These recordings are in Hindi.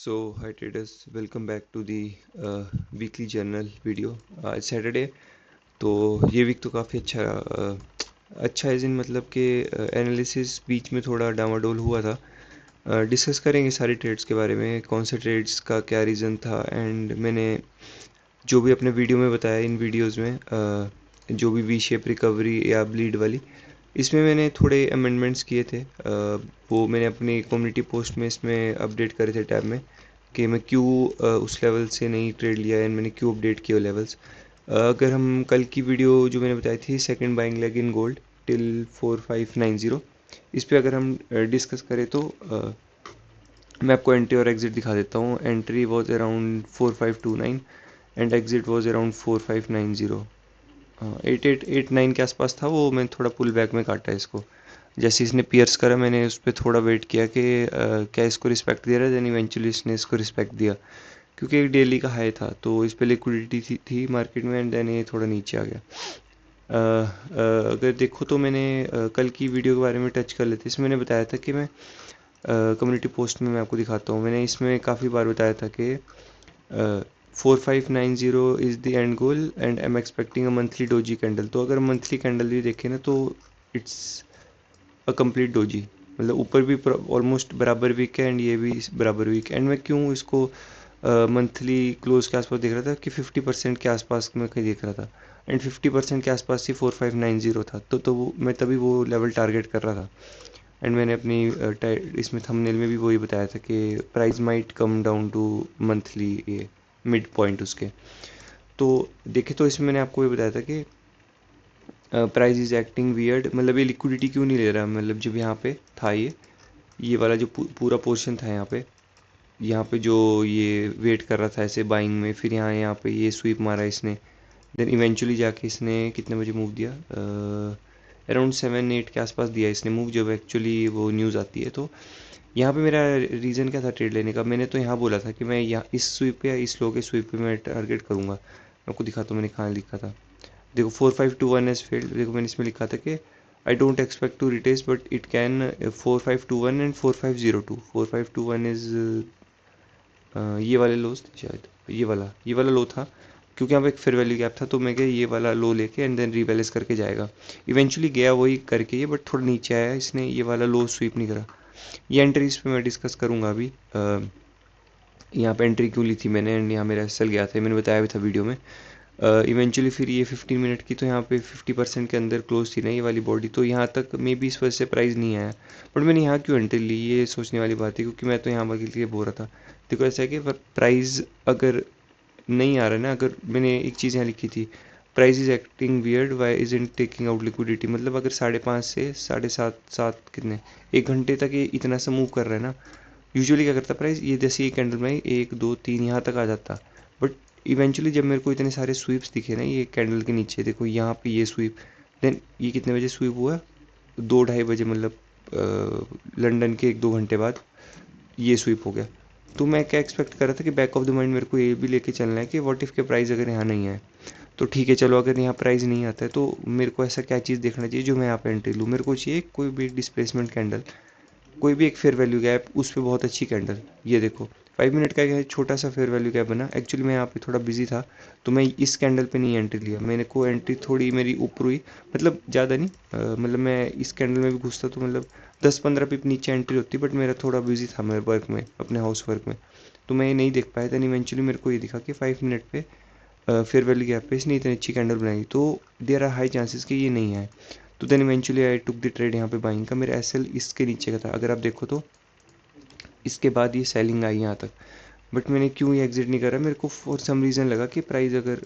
So, hi traders, welcome back to the weekly journal video. आज सैटरडे तो ये वीक तो काफ़ी अच्छा है जिन मतलब कि एनालिसिस बीच में थोड़ा डामाडोल हुआ था। डिस्कस करेंगे सारे ट्रेड्स के बारे में, कौन से ट्रेड्स का क्या रीज़न था एंड मैंने जो भी अपने वीडियो में बताया इन वीडियोस में जो भी वी शेप रिकवरी या ब्लीड वाली इसमें मैंने थोड़े अमेंडमेंट्स किए थे। वो मैंने अपनी कम्युनिटी पोस्ट में इसमें अपडेट करे थे टैब में कि मैं क्यों उस लेवल से नहीं ट्रेड लिया एंड मैंने क्यों अपडेट किया लेवल्स। अगर हम कल की वीडियो जो मैंने बताई थी second buying leg in gold till 4590, इस पे अगर हम डिस्कस करें तो मैं आपको एंट्री और एग्जिट दिखा देता हूँ। Entry was around 4529 and exit was around 4590। 8889 के आसपास था वो, मैं थोड़ा पुल बैक में काटा है इसको। जैसे इसने पियर्स करा मैंने उस पर थोड़ा वेट किया कि क्या इसको रिस्पेक्ट दे रहा है, देन इवेंचुअली इसने इसको रिस्पेक्ट दिया क्योंकि एक डेली का हाई था तो इस पर लिक्विडिटी थी मार्केट में एंड देन ये थोड़ा नीचे आ गया। अगर देखो तो मैंने कल की वीडियो के बारे में टच कर लेते, इसमें मैंने बताया था कि मैं कम्युनिटी पोस्ट में मैं आपको दिखाता हूँ, मैंने इसमें काफ़ी बार बताया था कि 4590 is the end goal and I am expecting a monthly doji candle. तो अगर मंथली कैंडल भी देखें ना तो इट्स अ कंप्लीट डोजी, मतलब ऊपर भी ऑलमोस्ट बराबर वीक है एंड ये भी बराबर वीक है। एंड मैं क्यों इसको मंथली क्लोज के आसपास देख रहा था कि 50% के आसपास में कहीं देख रहा था एंड 50% के आसपास ही 4590 था, तो मैं तभी वो लेवल टारगेट कर रहा था। एंड मैंने अपनी इसमें थंबनेल में भी वही बताया था कि price might come down to monthly ये मिड पॉइंट उसके। तो देखे तो इसमें मैंने आपको ये बताया था कि प्राइस इज एक्टिंग वियर्ड, मतलब ये लिक्विडिटी क्यों नहीं ले रहा, मतलब जब यहाँ पे था ये वाला जो पूरा पोर्शन था यहाँ पे जो ये वेट कर रहा था ऐसे बाइंग में, फिर यहाँ पे ये स्वीप मारा इसने, देन इवेंचुअली जाके इसने कितने बजे मूव दिया, अराउंड 7-8 के आसपास दिया इसने मूव जब एक्चुअली वो न्यूज़ आती है। तो यहाँ पे मेरा रीज़न क्या था ट्रेड लेने का, मैंने तो यहाँ बोला था कि मैं यहाँ इस स्वीप पे या इस लो के स्वीप पे मैं टारगेट करूँगा। मैं आपको दिखाता हूँ मैंने कहाँ लिखा था, देखो 4521 एज फेल्ड। देखो मैंने इसमें लिखा था कि I don't expect to retest but it can 4521 and 4502। 4521 is ये वाले लोज थे शायद, ये वाला लो था क्योंकि यहाँ पे एक फेयर वैल्यू गैप था, तो मैं क्या ये वाला लो लेके एंड देन रीबैलेंस करके जाएगा। इवेंचुअली गया वही करके ये, बट थोड़ा नीचे आया, इसने ये वाला लो स्वीप नहीं करा। ये एंट्री इस पे मैं डिस्कस करूँगा अभी। यहाँ पे एंट्री क्यों ली थी मैंने एंड यहाँ मेरा एसएल गया था, मैंने बताया भी था वीडियो में। इवेंचुअली फिर ये 15 मिनट की तो यहाँ पे 50% के अंदर क्लोज थी ना ये वाली बॉडी, तो यहाँ तक मे बी इस वजह से प्राइस नहीं आया। बट मैंने यहाँ क्यों एंट्री ली ये सोचने वाली बात है, क्योंकि मैं तो यहाँ पर के लिए बोल रहा था। देखो ऐसा है कि प्राइस अगर नहीं आ रहा है ना, अगर मैंने एक चीज़ यहाँ लिखी थी, price is acting weird why is in taking out liquidity, मतलब अगर 5:30 से 7:30 7 कितने 1 घंटे तक ये इतना सा मूव कर रहा है ना, यूजुअली क्या करता प्राइस ये जैसे ये कैंडल में 1 2 3 यहाँ तक आ जाता। बट इवेंचुअली जब मेरे को इतने सारे स्वीप्स दिखे ना ये कैंडल के नीचे, देखो यहाँ पे ये स्वीप, देन ये कितने बजे स्वीप हुआ, 2-2:30 बजे, मतलब लंदन के 1-2 घंटे बाद ये स्वीप हो गया। तो मैं क्या एक्सपेक्ट कर रहा था कि बैक ऑफ द माइंड मेरे को ये भी लेके चलना है कि व्हाट इफ़ के प्राइस अगर यहाँ नहीं है तो ठीक है चलो, अगर यहाँ प्राइस नहीं आता है तो मेरे को ऐसा क्या चीज़ देखना चाहिए जो मैं यहाँ पे एंट्री लूँ। मेरे को चाहिए कोई भी डिस्प्लेसमेंट कैंडल, कोई भी एक फेयर वैल्यू गैप, उस पर बहुत अच्छी कैंडल। ये देखो 5 मिनट का है छोटा सा फेयर वैल्यू गैप बना, एक्चुअली मैं यहाँ पे थोड़ा बिजी था तो मैं इस कैंडल पे नहीं एंट्री लिया, मैंने को एंट्री थोड़ी मेरी ऊपर हुई, मतलब ज़्यादा नहीं, मतलब मैं इस कैंडल में भी घुसता तो मतलब 10-15 पिप नीचे एंट्री होती, बट मेरा थोड़ा बिजी था मेरे वर्क में, अपने हाउस वर्क में, तो मैं ये नहीं देख पाया। दैन इवेंचुअली मेरे को ये दिखा कि 5 मिनट पे फेयर वैल्यू गैप पे इसने इतनी अच्छी कैंडल बनाई, तो देयर आर हाई चांसेस कि ये नहीं है। तो then eventually I took the trade यहाँ पे बाइंग का, मेरा एसएल इसके नीचे का था अगर आप देखो तो, इसके बाद ये सेलिंग आई यहाँ तक। बट मैंने क्यों ये एग्जिट नहीं करा, मेरे को फॉर सम रीज़न लगा कि प्राइस अगर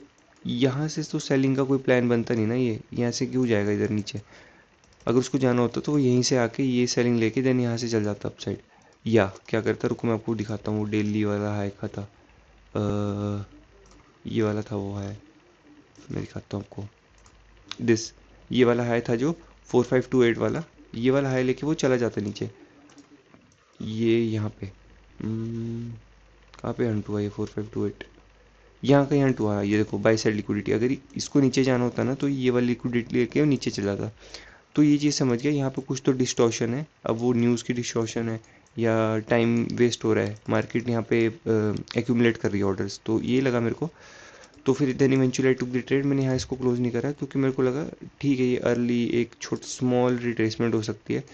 यहाँ से तो सेलिंग का कोई प्लान बनता नहीं ना, ये यहाँ से क्यों जाएगा इधर नीचे, अगर उसको जाना होता तो वो यहीं से आके ये सेलिंग लेके देन यहाँ से चल जाता अपसाइड, या क्या करता, रुको मैं आपको दिखाता हूँ। वो डेली वाला हाई का था, ये वाला था वो हाई, मैं दिखाता हूँ आपको। दिस ये वाला हाई था जो 4528 वाला, ये वाला हाई लेके वो चला जाता नीचे, ये यहाँ पे कहाँ पे हंट हुआ ये 4528, यहाँ कहीं हंट हुआ, ये देखो बाई साइड लिक्विडिटी, अगर इसको नीचे जाना होता ना तो ये वाली लिक्विडिटी लेके वो नीचे चला जाता। तो ये चीज़ समझ गया, यहाँ पे कुछ तो डिस्टॉर्शन है, अब वो न्यूज़ की डिस्टॉर्शन है या टाइम वेस्ट हो रहा है, मार्केट यहाँ पे एक्यूमुलेट कर रही है ऑर्डर्स, तो ये लगा मेरे को। तो फिर then eventually I took the trade. मैंने यहाँ इसको क्लोज नहीं करा क्योंकि मेरे को लगा ठीक है ये अर्ली एक छोटी स्मॉल रिट्रेसमेंट हो सकती है,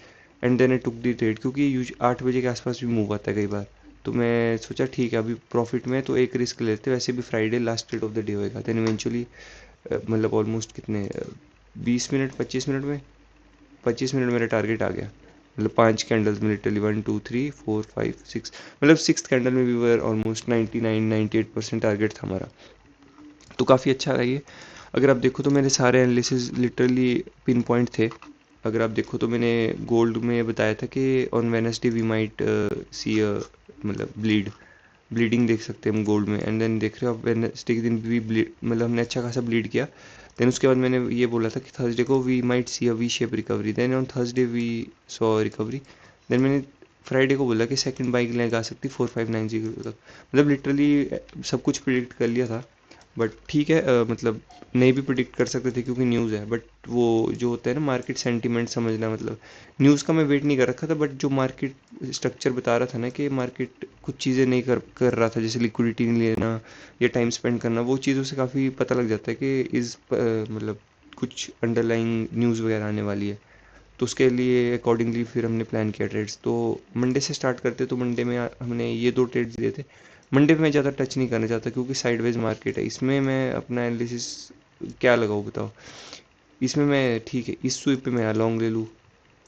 and then I took the trade क्योंकि यूज 8 बजे के आसपास भी मूव आता है कई बार। तो मैं सोचा ठीक है अभी प्रॉफिट में है तो एक रिस्क लेते हैं, वैसे भी Friday last trade off the day होएगा। देन इवेंचुअली मतलब ऑलमोस्ट कितने 20 मिनट 25 मिनट मेरा टारगेट आ गया। मतलब 5 कैंडल्स में लिटरली 1 2 3 4 5 6, मतलब सिक्स कैंडल में भी वर ऑलमोस्ट 99-98% टारगेट था हमारा। तो काफ़ी अच्छा रहा ये। अगर आप देखो तो मेरे सारे एनालिसिस लिटरली पिन पॉइंट थे। अगर आप देखो तो मैंने गोल्ड में बताया था कि on Wednesday we might see a मतलब ब्लीडिंग देख सकते हैं हम गोल्ड में, एंड देन देख रहे हो आप वेनसडे के दिन भी ब्लीड, मतलब हमने अच्छा खासा ब्लीड किया। देन उसके बाद मैंने ये बोला था कि थर्सडे को we might see a V shape recovery, then on Thursday we saw recovery. Then मैंने फ्राइडे को बोला कि सेकंड बाइक लेग आ सकती 4590 तक। मतलब लिटरली सब कुछ प्रिडिक्ट कर लिया था। बट ठीक है मतलब नहीं भी प्रिडिक्ट कर सकते थे क्योंकि न्यूज़ है, बट वो जो होता है ना मार्केट सेंटीमेंट समझना, मतलब न्यूज़ का मैं वेट नहीं कर रखा था, बट जो मार्केट स्ट्रक्चर बता रहा था ना कि मार्केट कुछ चीज़ें नहीं कर कर रहा था, जैसे लिक्विडिटी नहीं लेना या टाइम स्पेंड करना, वो चीज़ों से काफ़ी पता लग जाता है कि मतलब कुछ अंडरलाइंग न्यूज़ वगैरह आने वाली है। तो उसके लिए अकॉर्डिंगली फिर हमने प्लान किया ट्रेड्स। तो मंडे से स्टार्ट करते, तो मंडे में हमने ये दो ट्रेड्स लिए थे। मंडे पे मैं ज़्यादा टच नहीं करना चाहता क्योंकि साइडवेज मार्केट है, इसमें मैं अपना एनालिसिस क्या लगाऊँ बताओ। इसमें मैं ठीक है इस स्विप पे मैं यहाँ लॉन्ग ले लूँ,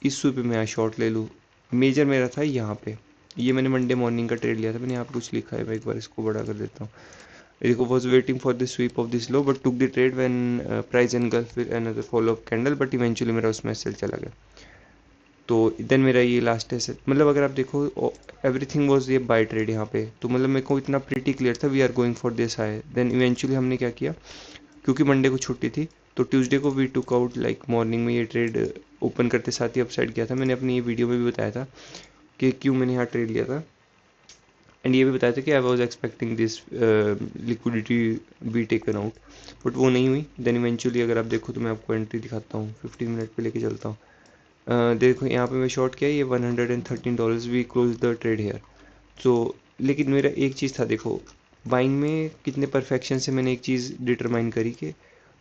इस स्विप पे मैं यहाँ शॉर्ट ले लूँ। मेजर मेरा था यहाँ पे, ये मैंने मंडे मॉर्निंग का ट्रेड लिया था। मैंने यहाँ पे कुछ लिखा है, मैं एक बार इसको बड़ा कर देता हूँ। देखो, was waiting for the sweep of this low but took the trade when price engulfed with another follow up candle, but eventually मेरा उसमें सेल चला गया। तो देन मेरा ये लास्ट है सर, मतलब अगर आप देखो एवरीथिंग वाज ये बाय ट्रेड यहाँ पे, तो मतलब मेरे को इतना प्रीटी क्लियर था we are going for this high. Then eventually हमने क्या किया, क्योंकि मंडे को छुट्टी थी, तो ट्यूसडे को we took out like morning में ये ट्रेड ओपन करते साथ ही अपसाइड किया था। मैंने अपनी ये वीडियो में भी बताया था कि क्यों मैंने यहाँ ट्रेड लिया था, एंड ये भी बताया था कि I was expecting this liquidity be taken out, but वो नहीं हुई। देन इवेंचुअली अगर आप देखो तो मैं आपको एंट्री दिखाता हूँ, 15 मिनट पे लेके चलता हूँ। देखो यहाँ पे मैं शॉर्ट किया, ये $113 we close the trade here. तो लेकिन मेरा एक चीज़ था, देखो बाइंग में कितने परफेक्शन से मैंने एक चीज़ डिटरमाइन करी कि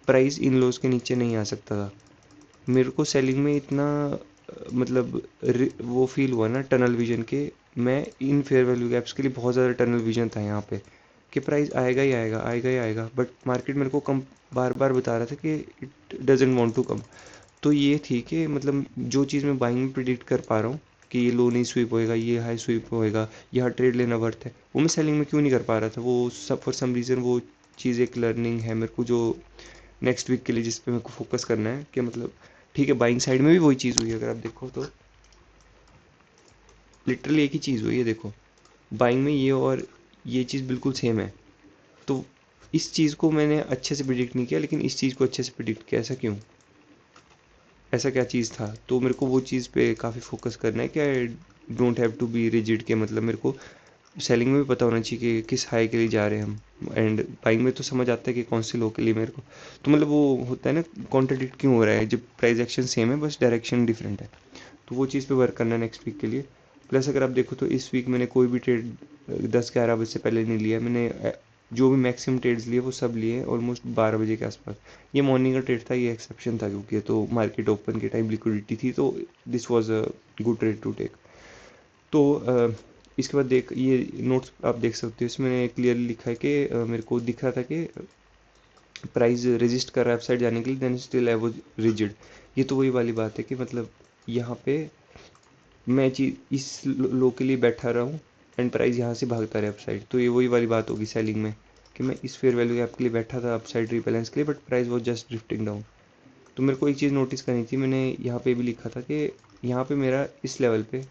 प्राइस इन लोज के नीचे नहीं आ सकता था। मेरे को सेलिंग में इतना मतलब वो फील हुआ ना टनल विजन के, मैं इन फेयर वैल्यू गैप्स के लिए बहुत ज़्यादा टनल विजन था यहाँ पे कि प्राइस आएगा ही आएगा, आएगा ही आएगा, बट मार्केट मेरे को कम बार बार बता रहा था कि it doesn't want to come. तो ये थी कि मतलब जो चीज़ मैं बाइंग में प्रिडिक्ट कर पा रहा हूँ कि ये लो नहीं स्वीप होएगा, ये हाई स्वीप होएगा, यहाँ ट्रेड लेना वर्थ है, वो मैं सेलिंग में क्यों नहीं कर पा रहा था। वो सब फॉर सम रीज़न वो चीज़ एक लर्निंग है मेरे को, जो नेक्स्ट वीक के लिए जिस पे मेरे को फोकस करना है कि मतलब ठीक है बाइंग साइड में भी वही चीज़ हुई है। अगर आप देखो तो लिटरली एक ही चीज़ हुई है, देखो बाइंग में ये और ये चीज़ बिल्कुल सेम है। तो इस चीज़ को मैंने अच्छे से प्रिडिक्ट नहीं किया, लेकिन इस चीज़ को अच्छे से प्रिडिक्ट किया। ऐसा क्यों, ऐसा क्या चीज़ था। तो मेरे को वो चीज़ पे काफ़ी फोकस करना है कि I don't have to be rigid के, मतलब मेरे को सेलिंग में भी पता होना चाहिए कि किस हाई के लिए जा रहे हैं हम, एंड बाइंग में तो समझ आता है कि कौन से लो के लिए मेरे को। तो मतलब वो होता है ना कॉन्ट्रडिक्ट क्यों हो रहा है जब प्राइस एक्शन सेम है बस डायरेक्शन डिफरेंट है। तो वो चीज़ पे वर्क करना है नेक्स्ट वीक के लिए। प्लस अगर आप देखो तो इस वीक मैंने कोई भी ट्रेड 10-11 बजे से पहले नहीं लिया। मैंने जो भी मैक्सिमम ट्रेड्स लिए वो सब लिए ऑलमोस्ट 12 बजे के आसपास। ये मॉर्निंग का ट्रेड था, ये एक्सेप्शन था क्योंकि तो मार्केट ओपन के टाइम लिक्विडिटी थी, तो this was a good trade to take. तो इसके बाद देख ये नोट्स आप देख सकते हो, इसमें मैंने क्लियरली लिखा है कि मेरे को दिख रहा था कि प्राइस रेजिस्ट कर रहा है अपसाइड जाने के लिए, then still I was rigid. ये तो वही वाली बात है कि मतलब यहाँ पे मैं चीज इस लो के लिए बैठा रहा हूँ एंड प्राइस यहाँ से भागता रहे अपसाइड, तो ये वही वाली बात होगी सेलिंग में कि मैं इस फेयर वैल्यू गैप के लिए बैठा था अपसाइड रिबैलेंस के लिए, but price was just drifting down. तो मेरे को एक चीज़ नोटिस करनी थी, मैंने यहाँ पे भी लिखा था कि यहाँ पे मेरा इस लेवल पे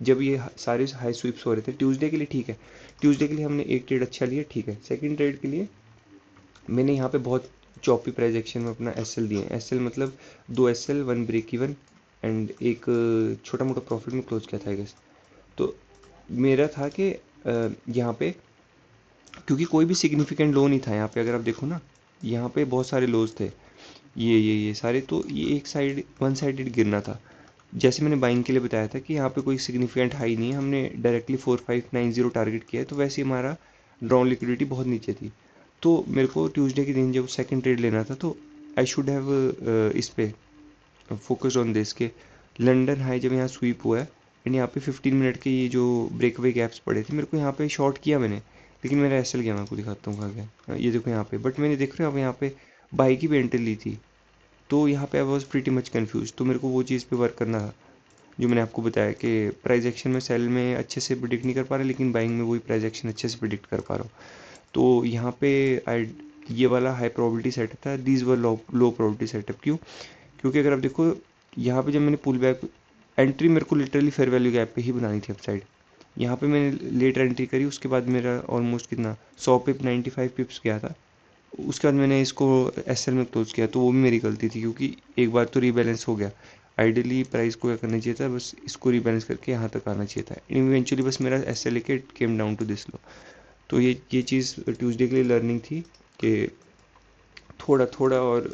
जब ये सारे हाई स्वीप्स हो रहे थे ट्यूसडे के लिए, ठीक है ट्यूसडे के लिए हमने एक ट्रेड अच्छा लिया, ठीक है सेकंड ट्रेड के लिए मैंने यहाँ पे बहुत चॉपी प्राइस एक्शन में अपना एसएल दिए। एसएल मतलब 2 एसएल 1 ब्रेक इवन एंड एक छोटा मोटा प्रॉफिट में क्लोज किया था आई गेस। तो मेरा था कि यहाँ पे क्योंकि कोई भी सिग्निफिकेंट लो नहीं था यहाँ पे, अगर आप देखो ना यहाँ पे बहुत सारे लोज थे, ये सारे, तो ये एक साइड वन साइडेड गिरना था। जैसे मैंने बाइंग के लिए बताया था कि यहाँ पे कोई सिग्निफिकेंट हाई नहीं है, हमने डायरेक्टली 4590 टारगेट किया है, तो वैसे ही हमारा ड्रॉन लिक्विडिटी बहुत नीचे थी। तो मेरे को ट्यूसडे के दिन जब सेकंड ट्रेड लेना था, तो आई शुड हैव इस पे फोकस्ड ऑन दिस के लंदन हाई जब यहाँ स्वीप हुआ है एंड यहाँ पे 15 मिनट के ये जो ब्रेकअवे गैप्स पड़े थे, मेरे को यहाँ पे शॉर्ट किया मैंने, लेकिन मेरा एसएल गया, मैं आपको दिखाता हूँ कहाँ गया। ये देखो यहाँ पे, बट मैंने देख रहे हो अब यहाँ पे बाई की भी एंट्री ली थी, तो यहाँ पे I was pretty much confuse. तो मेरे को वो चीज़ पे वर्क करना था जो मैंने आपको बताया कि प्राइस एक्शन में सेल में अच्छे से प्रिडिक्ट नहीं कर पा रहा, लेकिन बाइंग में वही प्राइस एक्शन अच्छे से प्रिडिक्ट कर पा रहा हूँ। तो यहाँ पे आई ये वाला हाई प्रोबेबिलिटी सेटअप था, these were low probability setup. क्यों? क्योंकि अगर आप देखो यहाँ पे जब मैंने पुल बैक एंट्री मेरे को लिटरली फेयर वैल्यू गैप पे ही बनानी थी अपसाइड, यहाँ पे मैंने लेट एंट्री करी, उसके बाद मेरा ऑलमोस्ट कितना 100 पिप 95 पिप्स गया था। उसके बाद मैंने इसको एसएल में क्लोज किया, तो वो भी मेरी गलती थी क्योंकि एक बार तो रीबैलेंस हो गया। आइडियली प्राइस को क्या करना चाहिए था, बस इसको रीबैलेंस करके यहाँ तक आना चाहिए था। इवेंचुअली बस मेरा एसएल के came down to this low. तो ये चीज़ ट्यूसडे के लिए लर्निंग थी कि थोड़ा थोड़ा और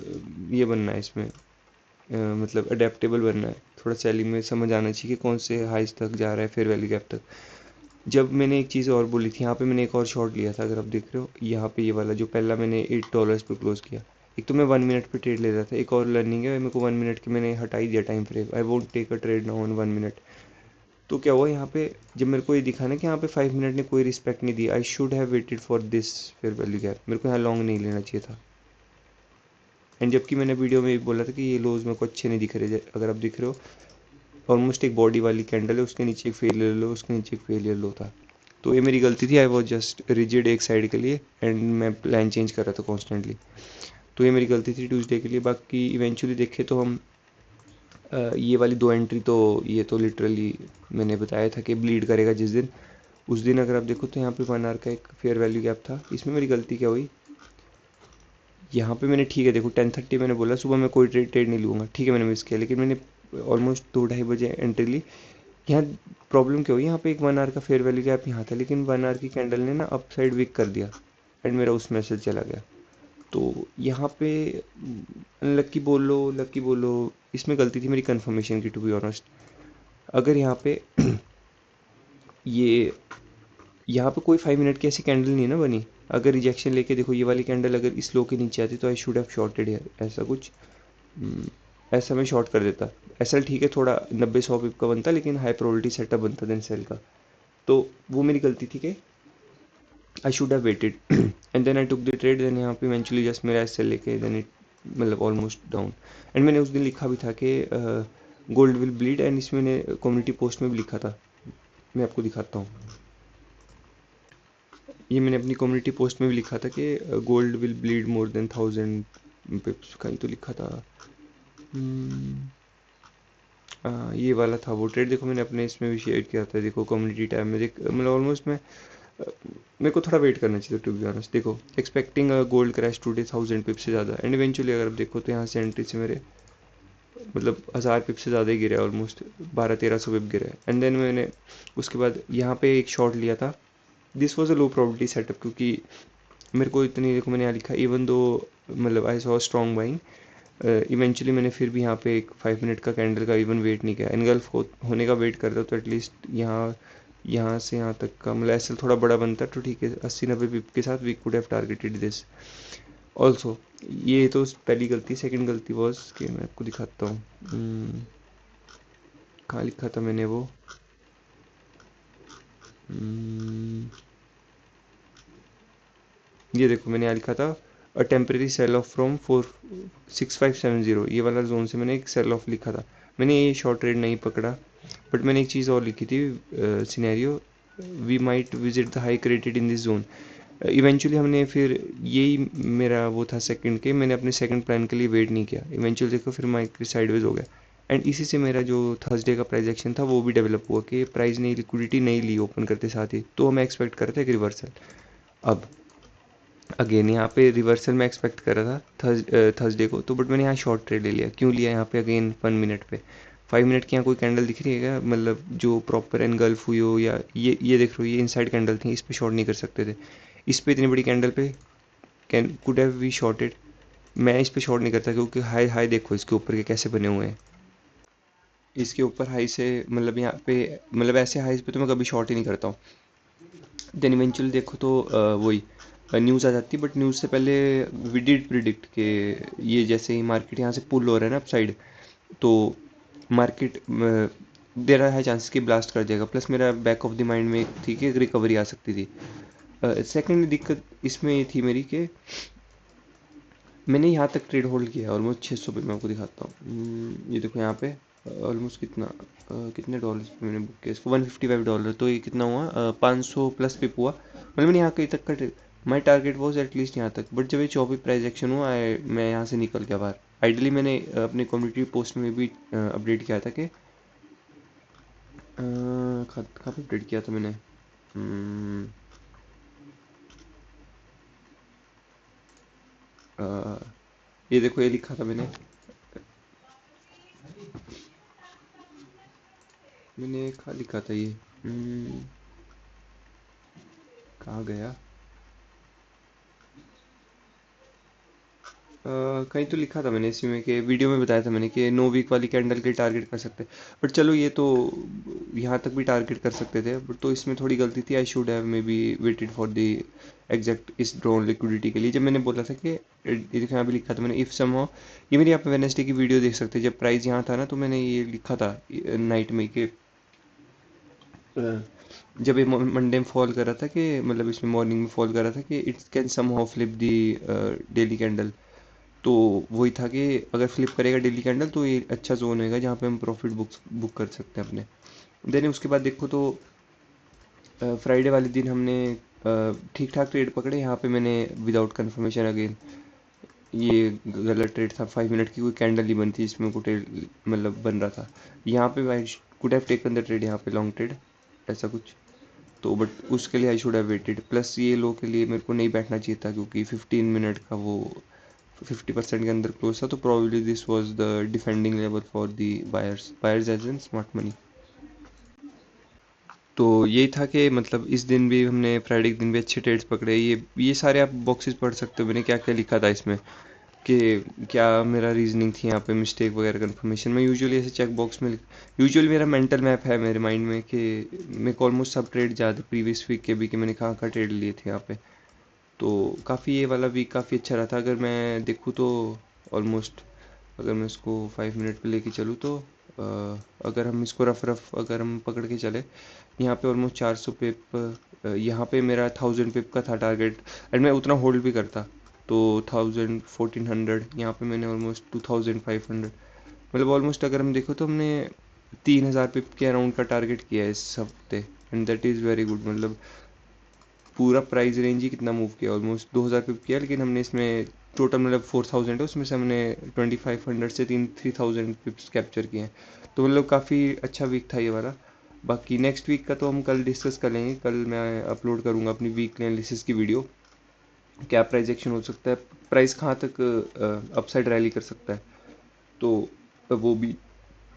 ये बनना है इसमें, मतलब अडेप्टेबल बनना है, थोड़ा सेलिंग में समझ आना चाहिए कि कौन से हाइस तक जा रहा है फेयर वैल्यू गैप तक। जब मैंने एक चीज़ और बोली थी, यहाँ पे मैंने एक और शॉट लिया था, अगर आप देख रहे हो यहाँ पे ये वाला जो पहला मैंने $8 पे क्लोज किया। एक तो मैं 1 मिनट पे ट्रेड ले रहा था, एक और लर्निंग है मेरे को 1 मिनट की, मैंने हटा ही दिया time frame, I won't take a trade now on 1 minute. तो क्या हुआ यहाँ पे, जब मेरे को ये दिखा ना कि यहाँ पे 5 मिनट ने कोई रिस्पेक्ट नहीं दी, I should have waited for this fair value gap, मेरे को यहाँ लॉन्ग नहीं लेना चाहिए था। एंड जबकि मैंने वीडियो में बोला था कि ये लोज मेरे को अच्छे नहीं दिख रहे, अगर आप दिख रहे हो ऑलमोस्ट एक बॉडी वाली कैंडल है, उसके नीचे एक फेलियर लो, उसके नीचे एक फेलियर लो था। तो ये मेरी गलती थी, आई वॉज जस्ट रिजिड एक साइड के लिए एंड मैं प्लान चेंज कर रहा था कॉन्स्टेंटली। तो ये मेरी गलती थी ट्यूसडे के लिए। बाकी इवेंचुअली देखे तो हम ये वाली दो एंट्री तो ये तो लिटरली मैंने बताया था कि ब्लीड करेगा जिस दिन, उस दिन अगर आप देखो तो यहाँ पे 1 आवर का एक फेयर वैल्यू गैप था। इसमें मेरी गलती क्या हुई, यहाँ पे मैंने ठीक है देखो 10:30 मैंने बोला सुबह मैं कोई ट्रेड नहीं लूँगा, ठीक है मैंने मिस किया, लेकिन मैंने ऑलमोस्ट 2-2:30 बजे एंट्री ली। यहाँ प्रॉब्लम क्या हुई, यहाँ पे एक 1 आवर का फेयर वैल्यू गैप यहाँ था, लेकिन 1 आवर की कैंडल ने ना अप साइड विक कर दिया एंड मेरा उस मैसेज चला गया। तो यहाँ पे लकी बोलो लकी बोलो, इसमें गलती थी मेरी कन्फर्मेशन की, टू बी ऑनेस्ट। अगर यहाँ पे ये यहाँ पे कोई 5 मिनट की ऐसी कैंडल नहीं है ना बनी, अगर रिजेक्शन लेके देखो ये वाली कैंडल अगर इस लो के नीचे आती तो आई शुड हैव शॉर्टेड हियर, ऐसा कुछ ऐसा मैं शॉर्ट कर देता। ऐसा ठीक है थोड़ा 90-100 पिप का बनता, लेकिन हाई प्रोबेबिलिटी सेटअप बनता देन सेल का। तो वो मेरी गलती थी कि I should have waited and then I took the trade, then यहाँ पे इवेंचुअली जस्ट मेरा एस लेके देन इट मतलब ऑलमोस्ट डाउन। एंड मैंने उस दिन लिखा भी था कि गोल्ड विल ब्लीड, एंड इसमें मैंने कम्युनिटी पोस्ट में भी लिखा था, मैं आपको दिखाता हूँ। ये मैंने अपनी कम्युनिटी पोस्ट में भी लिखा था कि gold will bleed more than 1000 पिप्स, कहीं तो लिखा था। ये वाला था वो ट्रेड, देखो मैंने अपने इसमें भी शेयर किया था, देखो कम्युनिटी टैब में देख, मतलब ऑलमोस्ट मैं मेरे को थोड़ा वेट करना चाहिए टू बी ऑनेस्ट। देखो एक्सपेक्टिंग गोल्ड क्रैश टूडे 1000 पिप से ज़्यादा, एंड इवेंचुअली अगर आप देखो तो यहाँ से एंट्री से मेरे मतलब 1000 पिप से ज़्यादा ही गिरा है, ऑलमोस्ट 1200-1300 पिप गिरा है। एंड देन मैंने उसके बाद यहाँ पे एक शॉट लिया था, this was a low probability setup, क्योंकि मेरे को इतनी देखो मैंने यहाँ लिखा इवन दो मतलब I saw strong buying, eventually मैंने फिर भी यहाँ पे एक 5 मिनट का कैंडल का इवन वेट नहीं किया, एनगल्फ होने का वेट करता तो एटलीस्ट यहाँ यहाँ से यहाँ तक का मतलब ऐसा थोड़ा बड़ा बनता तो ठीक है, 80-90 पिप के साथ we could have targeted this also. ये तो पहली गलती। सेकंड गलती वॉज कि मैं आपको दिखाता हूँ कहाँ लिखा था मैंने वो, ये देखो मैंने यहाँ लिखा था a temporary sell off from 46570, ये वाला जोन से मैंने एक सेल ऑफ लिखा था। मैंने ये शॉर्ट ट्रेड नहीं पकड़ा, बट मैंने एक चीज़ और लिखी थी scenario, we might visit the high credit in this zone. Eventually हमने फिर यही मेरा वो था सेकंड के, मैंने अपने सेकंड प्लान के लिए वेट नहीं किया, इवेंचुअली देखो फिर मार्केट साइडवेज हो गया। एंड इसी से मेरा जो थर्सडे का प्राइस एक्शन था वो भी डेवलप हुआ कि प्राइस नहीं लिक्विडिटी नहीं ली ओपन करते साथ ही, तो हम एक्सपेक्ट कर रहे थे एक रिवर्सल। अब अगेन यहाँ पे रिवर्सल मैं एक्सपेक्ट कर रहा था थर्सडे को, तो बट मैंने यहाँ शॉर्ट ट्रेड ले लिया। क्यों लिया यहाँ पे, अगेन 1 मिनट पे 5 मिनट की यहाँ कोई कैंडल दिख रही है क्या, मतलब जो प्रॉपर एनगल्फ हुई हो, या ये देख रहे हो ये इनसाइड कैंडल थी, इस पे शॉर्ट नहीं कर सकते थे। इस पे इतनी बड़ी कैंडल पे can could have we shorted, मैं इस पे शॉर्ट नहीं करता क्योंकि हाई हाई देखो इसके ऊपर के कैसे बने हुए हैं। इसके ऊपर हाई से मतलब यहाँ पे मतलब ऐसे हाइस पे तो मैं कभी शॉर्ट ही नहीं करता हूँ। देन इवेंचुअली देखो तो वही न्यूज़ आ जाती है, बट न्यूज़ से पहले वी डिड प्रिडिक्ट कि ये जैसे ही मार्केट यहाँ से पुल हो रहा है ना अप साइड, तो market there are high chances कि ब्लास्ट कर जाएगा। प्लस मेरा बैक ऑफ द माइंड में एक थी कि रिकवरी आ सकती थी। सेकंड दिक्कत इसमें ये थी मेरी कि मैंने यहाँ तक ट्रेड होल्ड किया ऑलमोस्ट 600 पे। मैं आपको दिखाता हूँ। ये देखो यहाँ पे ऑलमोस्ट कितना कितने डॉलर्स पे मैंने बुक किया इसको, $155। तो ये कितना हुआ 500 प्लस पिप हुआ। मतलब मैंने यहाँ कहीं तक का माई टारगेट वॉज एटलीस्ट यहाँ तक, बट जब ये 24 प्राइस एक्शन हुआ मैं यहाँ से निकल गया बाहर। आइडली मैंने अपने कम्युनिटी पोस्ट में भी अपडेट किया था कि कहाँ कहाँ पे अपडेट किया था मैंने। हम्म, अ, ये देखो ये लिखा था मैंने। मैंने कहाँ लिखा था ये। कहाँ गया। कहीं तो लिखा था मैंने इसी में कि वीडियो में बताया था मैंने कि 9 वीक वाली कैंडल के टारगेट कर सकते हैं। बट चलो ये तो यहाँ तक भी टारगेट कर सकते थे, बट तो इसमें थोड़ी गलती थी। आई should have may be waited for the exact इस ड्रोन लिक्विडिटी के लिए, जब मैंने बोला था कि ये देखो यहाँ पे लिखा था मैंने इफ समहाउ। ये मेरी यहाँ पे वेडनेसडे की वीडियो देख सकते हैं, जब प्राइस यहाँ था ना तो मैंने ये लिखा था नाइट में कि जब ये मंडे में फॉल कर रहा था कि मतलब इसमें मॉर्निंग में फॉल कर रहा था कि it's can somehow flip the daily candle. तो वही था कि अगर फ्लिप करेगा डेली कैंडल तो ये अच्छा जोन होएगा जहाँ पे हम प्रॉफिट बुक कर सकते हैं अपने। देन उसके बाद देखो तो फ्राइडे वाले दिन हमने ठीक ठाक ट्रेड पकड़े। यहाँ पे मैंने विदाउट कंफर्मेशन अगेन ये गलत ट्रेड था। 5 मिनट की कोई कैंडल नहीं बनी थी इसमें को ट्रेड मतलब बन रहा था। यहाँ पे I could have taken the trade, यहाँ पे लॉन्ग ट्रेड ऐसा कुछ। तो बट उसके लिए आई शुड हैव वेटेड। प्लस ये लो के लिए मेरे को नहीं बैठना चाहिए था क्योंकि 15 मिनट का वो 50% के अंदर क्लोज था, तो probably this was the defending level for the buyers as in smart money. तो यही था कि मतलब इस दिन भी हमने फ्राइडे के दिन भी अच्छे ट्रेड्स पकड़े। ये सारे आप बॉक्सेस पढ़ सकते हो मैंने क्या क्या लिखा था इसमें कि क्या मेरा रीजनिंग थी यहाँ पे, मिस्टेक वगैरह कंफर्मेशन। मैं यूजुअली ऐसे चेक बॉक्स में यूजुअली मेरा मेंटल मैप है मेरे माइंड में कि मेरे को ऑलमोस्ट सब ट्रेड याद है प्रीवियस वीक के भी कि मैंने कहाँ कहाँ ट्रेड लिए थे यहाँ पे। तो काफ़ी ये वाला वीक काफ़ी अच्छा रहा था। अगर मैं देखूँ तो ऑलमोस्ट अगर मैं इसको 5 मिनट पे लेके चलूँ तो अ, अगर हम इसको रफ रफ अगर हम पकड़ के चले, यहाँ पे ऑलमोस्ट 400 पिप, यहाँ पे मेरा 1000 पिप का था टारगेट एंड मैं उतना होल्ड भी करता। तो 1400 यहाँ पे मैंने ऑलमोस्ट 2500 मतलब ऑलमोस्ट अगर हम देखो तो हमने 3000 पिप के अराउंड का टारगेट किया है इस हफ्ते। And that is very good. मतलब पूरा प्राइस रेंज ही कितना मूव किया, ऑलमोस्ट 2000 पिप किया, लेकिन हमने इसमें टोटल मतलब 4000 है उसमें से हमने 2500 से 3000 पिप्स कैप्चर किए हैं। तो मतलब काफ़ी अच्छा वीक था ये वाला। बाकी नेक्स्ट वीक का तो हम कल डिस्कस कर लेंगे। कल मैं अपलोड करूँगा अपनी वीकली एनालिसिस की वीडियो। क्या प्राइस एक्शन हो सकता है, प्राइस कहाँ तक अपसाइड रैली कर सकता है, तो वो भी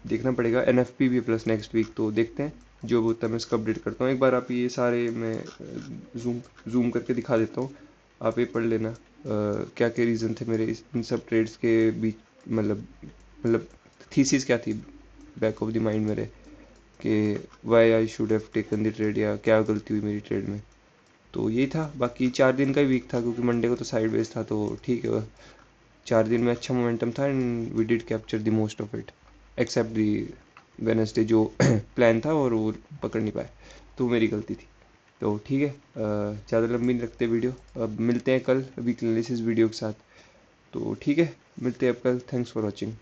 देखना पड़ेगा। एनएफपी भी प्लस नेक्स्ट वीक, तो देखते हैं जो भी होता है मैं इसका अपडेट करता हूँ। एक बार आप ये सारे मैं जूम जूम करके दिखा देता हूँ, आप ये पढ़ लेना क्या क्या रीज़न थे मेरे इन सब ट्रेड्स के बीच। मतलब थीसिस क्या थी बैक ऑफ द माइंड मेरे कि why I should have taken the trade, या क्या गलती हुई मेरी ट्रेड में। तो यही था। बाकी 4 दिन का ही वीक था क्योंकि मंडे को तो साइडवेज था, तो ठीक है। 4 दिन में अच्छा मोमेंटम था and we did capture the most of it except the Wednesday जो प्लान था और वो पकड़ नहीं पाए, तो मेरी गलती थी। तो ठीक है, ज़्यादा लंबी नहीं रखते वीडियो। अब मिलते हैं कल वीक एनालिसिस वीडियो के साथ। तो ठीक है, मिलते हैं अब कल। Thanks for watching.